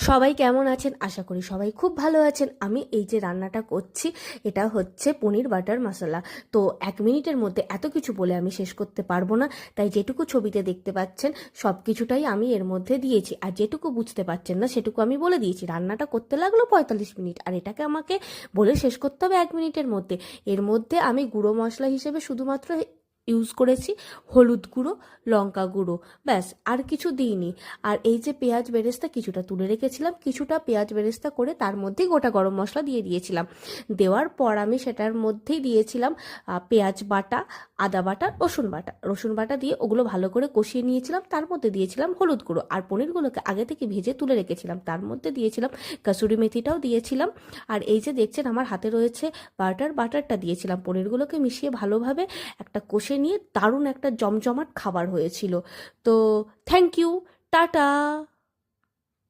সবাই কেমন আছেন? আশা করি সবাই খুব ভালো আছেন। আমি এই যে রান্নাটা করছি, এটা হচ্ছে পনির বাটার মশলা। তো 1 মিনিটের মধ্যে এত কিছু বলে আমি শেষ করতে পারবো না, তাই যেটুকু ছবিতে দেখতে পাচ্ছেন সব কিছুটাই আমি এর মধ্যে দিয়েছি, আর যেটুকু বুঝতে পারছেন না সেটুকু আমি বলে দিয়েছি। রান্নাটা করতে লাগলো 45 মিনিট, আর এটাকে আমাকে বলে শেষ করতে হবে 1 মিনিটের মধ্যে। এর মধ্যে আমি গুঁড়ো মশলা হিসেবে শুধুমাত্র ইউজ করেছি হলুদ গুঁড়ো, লঙ্কা গুঁড়ো, ব্যাস, আর কিছু দিইনি। আর এই যে পেঁয়াজ বেরেস্তা কিছুটা তুলে রেখেছিলাম, কিছুটা পেঁয়াজ বেরেস্তা করে তার মধ্যেই গোটা গরম মশলা দিয়ে দিয়েছিলাম। দেওয়ার পর আমি সেটার মধ্যেই দিয়েছিলাম পেঁয়াজ বাটা, আদা বাটা, রসুন বাটা দিয়ে ওগুলো ভালো করে কষিয়ে নিয়েছিলাম। তার মধ্যে দিয়েছিলাম হলুদ গুঁড়ো, আর পনিরগুলোকে আগে থেকে ভেজে তুলে রেখেছিলাম, তার মধ্যে দিয়েছিলাম কাসুরি মেথিটাও দিয়েছিলাম। আর এই যে দেখছেন আমার হাতে রয়েছে বাটারটা দিয়েছিলাম। পনিরগুলোকে মিশিয়ে ভালোভাবে একটা কষে নিয়ে দারুণ একটা জমজমাট খাবার হয়েছিল। তো থ্যাংক ইউ, টাটা।